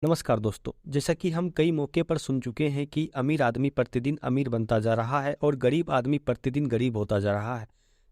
नमस्कार दोस्तों। जैसा कि हम कई मौके पर सुन चुके हैं कि अमीर आदमी प्रतिदिन अमीर बनता जा रहा है और गरीब आदमी प्रतिदिन गरीब होता जा रहा है,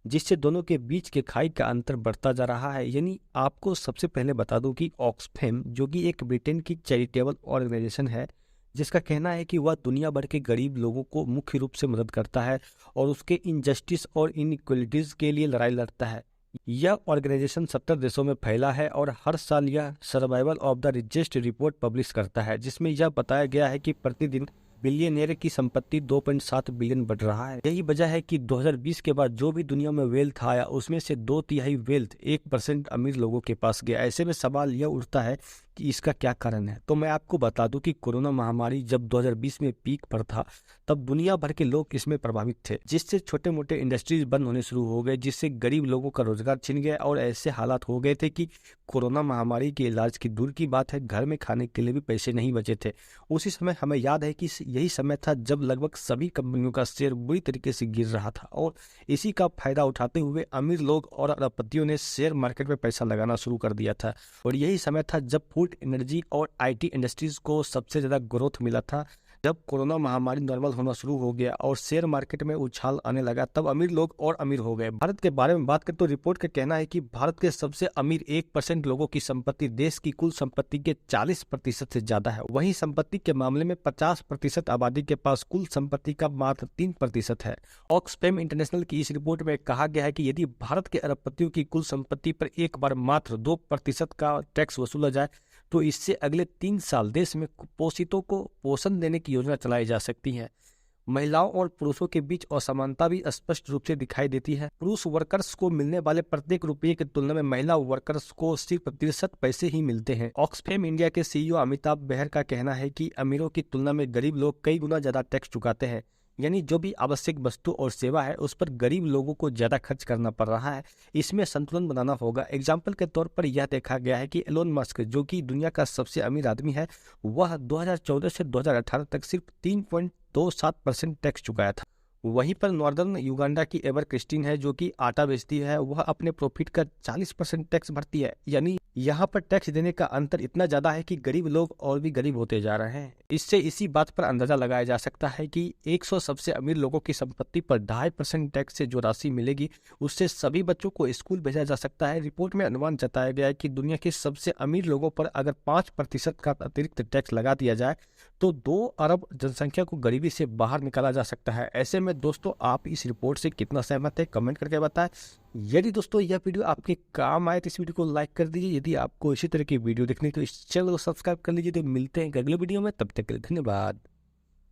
जिससे दोनों के बीच के खाई का अंतर बढ़ता जा रहा है। यानी आपको सबसे पहले बता दूं कि ऑक्सफैम जो कि एक ब्रिटेन की चैरिटेबल ऑर्गेनाइजेशन है, जिसका कहना है कि वह दुनिया भर के गरीब लोगों को मुख्य रूप से मदद करता है और उसके इनजस्टिस और इनइक्वलिटीज के लिए लड़ाई लड़ता है। यह ऑर्गेनाइजेशन 70 देशों में फैला है और हर साल यह survival of the richest report publish करता है, जिसमें यह बताया गया है कि प्रतिदिन बिलियनियर की संपत्ति 2.7 बिलियन बढ़ रहा है। यही वजह है कि 2020 के बाद जो भी दुनिया में वेल्थ आया उसमें से 2/3 वेल्थ 1% अमीर लोगों के पास गया। ऐसे में सवाल यह उठता है कि इसका क्या कारण है। तो मैं आपको बता दूं कि कोरोना महामारी जब 2020 में पीक पर था, तब दुनिया भर के लोग इसमें प्रभावित थे, जिससे छोटे मोटे इंडस्ट्रीज बंद होने शुरू हो गए, जिससे गरीब लोगों का रोजगार छिन गया और ऐसे हालात हो गए थे कि कोरोना महामारी के इलाज की दूर की बात है, घर में खाने के लिए भी पैसे नहीं बचे थे। उसी समय हमें याद है कि यही समय था जब लगभग सभी कंपनियों का शेयर बुरी तरीके से गिर रहा था और इसी का फायदा उठाते हुए अमीर लोग और अरबपतियों ने शेयर मार्केट में पैसा लगाना शुरू कर दिया था। और यही समय था जब फूड, एनर्जी और आईटी इंडस्ट्रीज को सबसे ज्यादा ग्रोथ मिला था। जब कोरोना महामारी नॉर्मल होना शुरू हो गया और शेयर मार्केट में उछाल आने लगा, तब अमीर लोग और अमीर हो गए। भारत के बारे में बात करें तो रिपोर्ट का कहना है कि भारत के सबसे अमीर 1% लोगों की संपत्ति देश की कुल संपत्ति के 40% से ज्यादा है। वहीं संपत्ति के मामले में 50% आबादी के पास कुल संपत्ति का मात्र 3% है। ऑक्सफैम इंटरनेशनल की इस रिपोर्ट में कहा गया है कि यदि भारत के अरबपतियों की कुल संपत्ति पर एक बार मात्र 2% का टैक्स वसूला जाए, तो इससे अगले 3 साल देश में कुपोषितों को पोषण देने की योजना चलाई जा सकती है। महिलाओं और पुरुषों के बीच असमानता भी स्पष्ट रूप से दिखाई देती है। पुरुष वर्कर्स को मिलने वाले प्रत्येक रुपये की तुलना में महिला वर्कर्स को सिर्फ 33 पैसे ही मिलते हैं। ऑक्सफैम इंडिया के सीईओ अमिताभ बेहर का कहना है कि अमीरों की तुलना में गरीब लोग कई गुना ज्यादा टैक्स चुकाते हैं। यानी जो भी आवश्यक वस्तु और सेवा है उस पर गरीब लोगों को ज्यादा खर्च करना पड़ रहा है। इसमें संतुलन बनाना होगा। एग्जाम्पल के तौर पर यह देखा गया है कि एलोन मस्क जो कि दुनिया का सबसे अमीर आदमी है, वह 2014 से 2018 तक सिर्फ 3.27% टैक्स चुकाया था। वहीं पर नॉर्दर्न युगांडा की एवर क्रिस्टीन है जो कि आटा बेचती है, वह अपने प्रॉफिट का 40% टैक्स भरती है। यानी यहाँ पर टैक्स देने का अंतर इतना ज्यादा है कि गरीब लोग और भी गरीब होते जा रहे हैं। इससे इसी बात पर अंदाजा लगाया जा सकता है कि 100 सबसे अमीर लोगों की संपत्ति पर 2.5% टैक्स से जो राशि मिलेगी उससे सभी बच्चों को स्कूल भेजा जा सकता है। रिपोर्ट में अनुमान जताया गया है कि दुनिया के सबसे अमीर लोगों पर अगर 5% का अतिरिक्त टैक्स लगा दिया जाए तो 2 अरब जनसंख्या को गरीबी से बाहर निकाला जा सकता है। ऐसे में दोस्तों आप इस रिपोर्ट से कितना सहमत है, कमेंट करके बताएं। यदि दोस्तों यह वीडियो आपके काम आए तो इस वीडियो को लाइक कर दीजिए। यदि आपको इसी तरह की वीडियो देखनी तो इस चैनल को सब्सक्राइब कर लीजिए। तो मिलते हैं अगले वीडियो में, तब तक के लिए धन्यवाद।